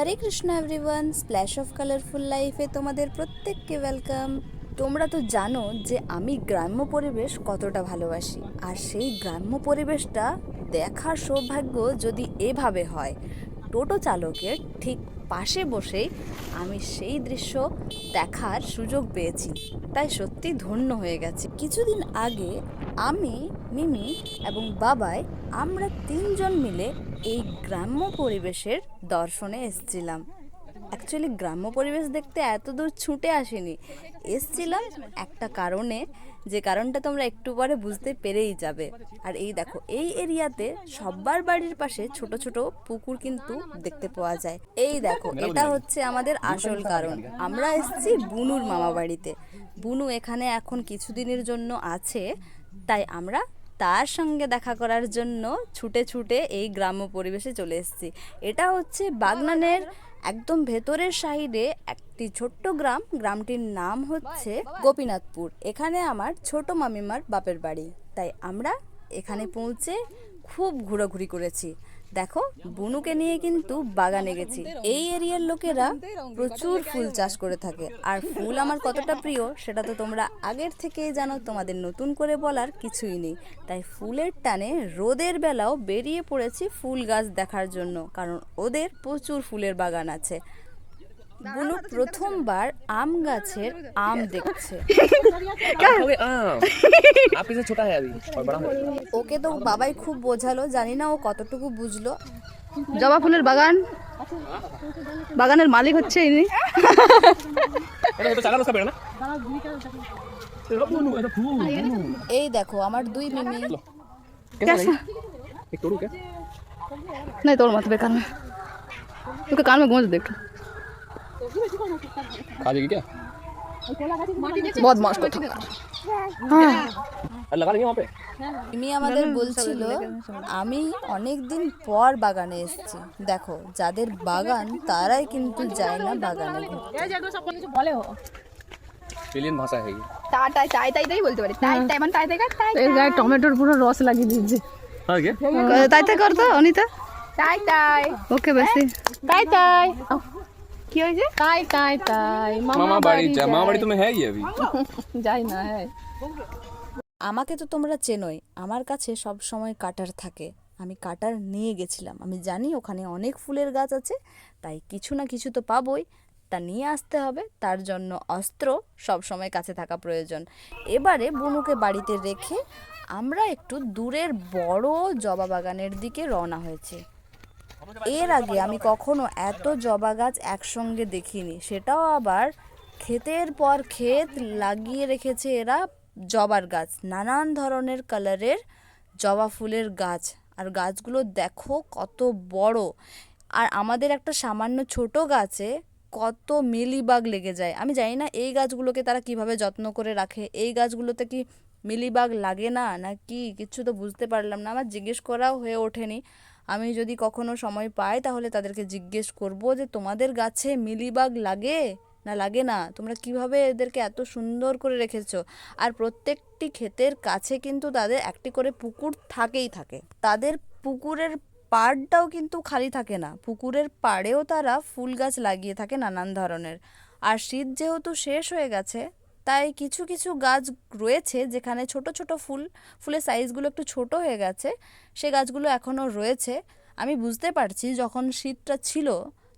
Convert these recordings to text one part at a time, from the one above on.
Hare Krishna everyone, splash of colourful লাইফে তোমাদের প্রত্যেককে ওয়েলকাম। তোমরা তো জানো যে আমি গ্রাম্য পরিবেশ কতটা ভালোবাসি, আর সেই গ্রাম্য পরিবেশটা দেখার সৌভাগ্য যদি এভাবে হয়, টোটো চালকের ঠিক পাশে বসেই আমি সেই দৃশ্য দেখার সুযোগ পেয়েছি, তাই সত্যি ধন্য হয়ে গেছে। কিছুদিন আগে আমি, মিমি এবং বাবাই আমরা তিনজন মিলে এই গ্রাম্য পরিবেশের দর্শনে এসেছিলাম। অ্যাকচুয়ালি গ্রাম্য পরিবেশ দেখতে এত দূর ছুটে আসিনি, এসছিলাম একটা কারণে, যে কারণটা তোমরা একটু পরে বুঝতে পেরেই যাবে। আর এই দেখো, এই এরিয়াতে সবার বাড়ির পাশে ছোট ছোট পুকুর কিন্তু দেখতে পাওয়া যায়। এই দেখো, এটা হচ্ছে আমাদের আসল কারণ। আমরা এসেছি বুনুর মামা বাড়িতে। বুনু এখানে এখন কিছুদিনের জন্য আছে, তাই আমরা তার সঙ্গে দেখা করার জন্য ছুটে ছুটে এই গ্রাম্য পরিবেশে চলে এসেছি। এটা হচ্ছে বাগনানের একদম ভেতরের সাইডে একটি ছোট্ট গ্রাম। গ্রামটির নাম হচ্ছে গোপীনাথপুর। এখানে আমার ছোট মামিমার বাপের বাড়ি, তাই আমরা এখানে পৌঁছে খুব ঘোরাঘুরি করেছি। দেখো, বুনুকে নিয়ে কিন্তু বাগানে গেছি। এই এরিয়ার লোকেরা প্রচুর ফুল চাষ করে থাকে, আর ফুল আমার কতটা প্রিয় সেটা তো তোমরা আগের থেকেই জানো, তোমাদের নতুন করে বলার কিছুই নেই। তাই ফুলের টানে রোদের বেলাও বেরিয়ে পড়েছি ফুল গাছ দেখার জন্য, কারণ ওদের প্রচুর ফুলের বাগান আছে। বুনু প্রথমবার আম গাছের আম দেখছে। ওকে তো বাবাই খুব বোঝালো, জানি না ও কতটুকু বুঝলো। জবা ফুলের বাগান, বাগানের মালিক হচ্ছে ইনি। এই দেখো আমার দুই মিমি। नहीं तोड़ मत बेकार में, तो कान में गूंज देख। खा जाएगी क्या? बहुत मस्त था। लगा लेंगे वहाँ पे। মিমি আমাদের বলছিল আমি অনেক দিন পর বাগানে এসেছি। দেখো, যাদের বাগান তারাই কিন্তু যায় না বাগানে ঘুরতে। एलियन भाषा है ये। টাই টাই টাই টাই বলতে পারি টাই টাই মানে টাই টাই টাই এর গায়ে টমেটোর পুরো রস লাগিয়ে দিয়েছে। हाँ क्या? তাই তাই করতো অনিতা। টাই টাই ওকে বেশি টাই টাই কি হয়েছে টাই টাই টাই मामा बाड़ी तुम्हें है ये अभी। যাই না হ্যাঁ। আমাকে তো তোমরা চেনোই, আমার কাছে সব সময় কাটার থাকে। আমি কাটার নিয়ে গেছিলাম। আমি জানি ওখানে অনেক ফুলের গাছ আছে, তাই কিছু না কিছু তো পাবোই, তা নিয়ে আসতে হবে। তার জন্য অস্ত্র সব সময় কাছে থাকা প্রয়োজন। এবারে বুনুকে বাড়িতে রেখে আমরা একটু দূরের বড় জবা বাগানের দিকে রওনা হয়েছে। এর আগে আমি কখনো এত জবা গাছ একসঙ্গে দেখিনি, সেটাও আবার ক্ষেতের পর ক্ষেত লাগিয়ে রেখেছে এরা জবার গাছ, নানান ধরনের কালারের জবা ফুলের গাছ। আর গাছগুলো দেখো কত বড়, আর আমাদের একটা সামান্য ছোট গাছে কত মিলিবাগ লেগে যায়। আমি জানি না এই গাছগুলোকে তারা কিভাবে যত্ন করে রাখে। এই গাছগুলোতে কি মিলিবাগ লাগে না নাকি কিছু তো বুঝতে পারলাম না। আমার জিজ্ঞেস করাও হয়ে ওঠেনি। আমি যদি কখনো সময় পাই তাহলে তাদেরকে জিজ্ঞেস করব যে তোমাদের গাছে মিলিবাগ লাগে না লাগে না, তোমরা কিভাবে এদেরকে এত সুন্দর করে রেখেছো। আর প্রত্যেকটি ক্ষেতের কাছে কিন্তু তাদের একটি করে পুকুর থাকেই থাকে। তাদের পুকুরের পাড়টাও কিন্তু খালি থাকে না, পুকুরের পাড়েও তারা ফুল গাছ লাগিয়ে থাকে নানান ধরনের। আর শীত যেহেতু শেষ হয়ে গেছে, তাই কিছু কিছু গাছ রয়েছে যেখানে ছোট ছোট ফুলের সাইজগুলো একটু ছোট হয়ে গেছে, সে গাছগুলো এখনও রয়েছে। আমি বুঝতে পারছি যখন শীতটা ছিল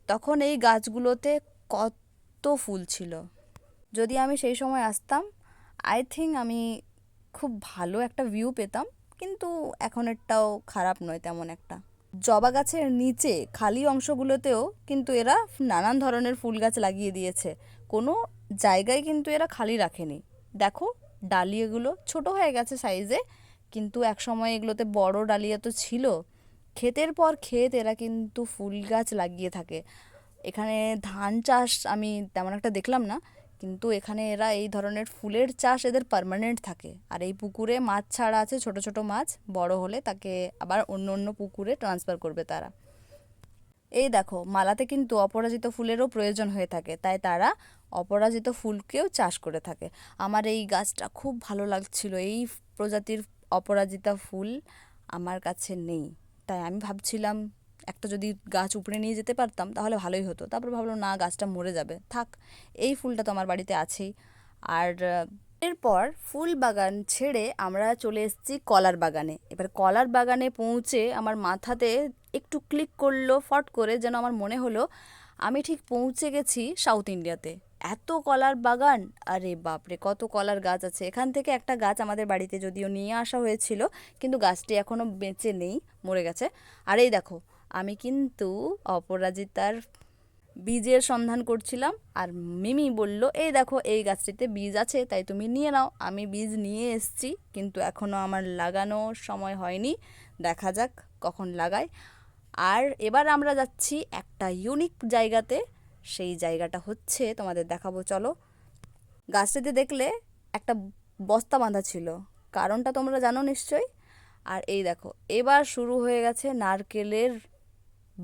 তখন এই গাছগুলোতে কত ফুল ছিল। যদি আমি সেই সময় আসতাম, আই থিঙ্ক আমি খুব ভালো একটা ভিউ পেতাম, কিন্তু এখনেরটাও খারাপ নয় তেমন একটা। জবা গাছের নিচে খালি অংশগুলোতেও কিন্তু এরা নানান ধরনের ফুল গাছ লাগিয়ে দিয়েছে, কোনো জায়গায় কিন্তু এরা খালি রাখেনি। দেখো, ডালিয়াগুলো ছোট হয়ে গেছে সাইজে, কিন্তু একসময় এগুলোতে বড় ডালিয়া তো ছিল। ক্ষেতের পর ক্ষেত এরা কিন্তু ফুল গাছ লাগিয়ে থাকে। এখানে ধান চাষ আমি তেমন একটা দেখলাম না, কিন্তু এখানে এরা এই ধরনের ফুলের চাষ এদের পার্মানেন্ট থাকে। আর এই পুকুরে মাছ ছাড়া আছে, ছোট ছোট মাছ, বড় হলে তাকে আবার অন্য অন্য পুকুরে ট্রান্সফার করবে তারা। এই দেখো, মালাতে কিন্তু অপরাজিত ফুলেরও প্রয়োজন হয়ে থাকে, তাই তারা অপরাজিত ফুলকেও চাষ করে থাকে। আমার এই গাছটা খুব ভালো লাগছিল। এই প্রজাতির অপরাজিতা ফুল আমার কাছে নেই, তাই আমি ভাবছিলাম একটা যদি গাছ উপড়ে নিয়ে যেতে পারতাম তাহলে ভালোই হতো। তারপর ভাবলাম না, গাছটা মরে যাবে, থাক, এই ফুলটা তো আমার বাড়িতে আছেই। আর এরপর ফুল বাগান ছেড়ে আমরা চলে এসেছি কলার বাগানে। এবার কলার বাগানে পৌঁছে আমার মাথাতে একটু ক্লিক করলো ফট করে, যেন আমার মনে হলো আমি ঠিক পৌঁছে গেছি সাউথ ইন্ডিয়াতে। এত কলার বাগান, আরে বাপরে, কত কলার গাছ আছে। এখান থেকে একটা গাছ আমাদের বাড়িতে যদিও নিয়ে আসা হয়েছিল, কিন্তু গাছটি এখনও বেঁচে নেই, মরে গেছে। আর এই দেখো, আমি কিন্তু অপরাজিতার বীজের সন্ধান করছিলাম, আর মিমি বলল এই দেখো এই গাছটিতে বীজ আছে, তাই তুমি নিয়ে নাও। আমি বীজ নিয়ে এসেছি, কিন্তু এখনও আমার লাগানোর সময় হয়নি, দেখা যাক কখন লাগাই। আর এবার আমরা যাচ্ছি একটা ইউনিক জায়গাতে, সেই জায়গাটা হচ্ছে তোমাদের দেখাবো, চলো। গাছটিতে দেখলে একটা বস্তা বাঁধা ছিল, কারণটা তোমরা জানো নিশ্চয়ই। আর এই দেখো, এবার শুরু হয়ে গেছে নারকেলের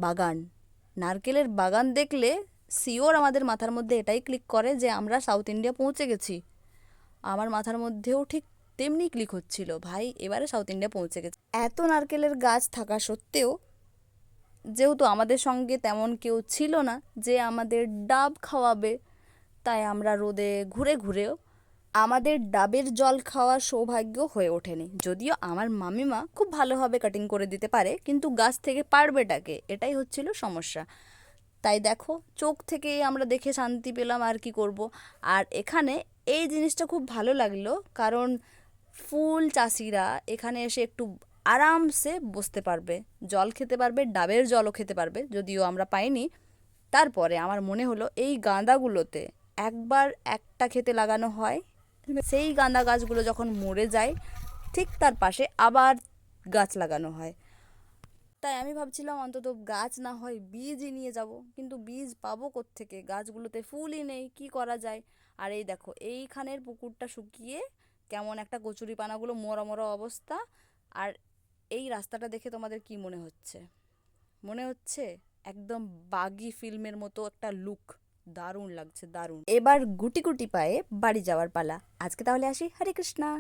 বাগান। নারকেলের বাগান দেখলে শিওর আমাদের মাথার মধ্যে এটাই ক্লিক করে যে আমরা সাউথ ইন্ডিয়া পৌঁছে গেছি। আমার মাথার মধ্যেও ঠিক তেমনি ক্লিক হচ্ছিল, ভাই এবারে সাউথ ইন্ডিয়া পৌঁছে গেছে। এত নারকেলের গাছ থাকা সত্ত্বেও, যেহেতু আমাদের সঙ্গে তেমন কেউ ছিল না যে আমাদের ডাব খাওয়াবে, তাই আমরা রোদে ঘুরে ঘুরেও আমাদের ডাবের জল খাওয়ার সৌভাগ্য হয়ে ওঠেনি। যদিও আমার মামিমা খুব ভালোভাবে কাটিং করে দিতে পারে, কিন্তু গাছ থেকে পারবেটাকে, এটাই হচ্ছিল সমস্যা। তাই দেখো, চোখ থেকে আমরা দেখে শান্তি পেলাম, আর কি করব। আর এখানে এই জিনিসটা খুব ভালো লাগলো, কারণ ফুল চাষিরা এখানে এসে একটু আরামসে বসতে পারবে, জল খেতে পারবে, ডাবের জলও খেতে পারবে, যদিও আমরা পাইনি। তারপরে আমার মনে হলো এই গাঁদাগুলোতে একবার একটা খেতে লাগানো হয়, সেই গাঁদা গাছগুলো যখন মরে যায় ঠিক তার পাশে আবার গাছ লাগানো হয়। তাই আমি ভাবছিলাম অন্তত গাছ না হয় বীজই নিয়ে যাব, কিন্তু বীজ পাবো কোত্থেকে, গাছগুলোতে ফুলই নেই, কি করা যায়। আর এই দেখো, এইখানের পুকুরটা শুকিয়ে কেমন একটা কচুরিপানাগুলো মরা মরা অবস্থা। আর এই রাস্তাটা দেখে তোমাদের কি মনে হচ্ছে? মনে হচ্ছে একদম বাগি ফিল্মের মতো একটা লুক, দারুণ লাগছে, দারুণ। এবার গুটি গুটি পায়ে বাড়ি যাওয়ার পালা। আজকে তাহলে আসি, হরে কৃষ্ণা।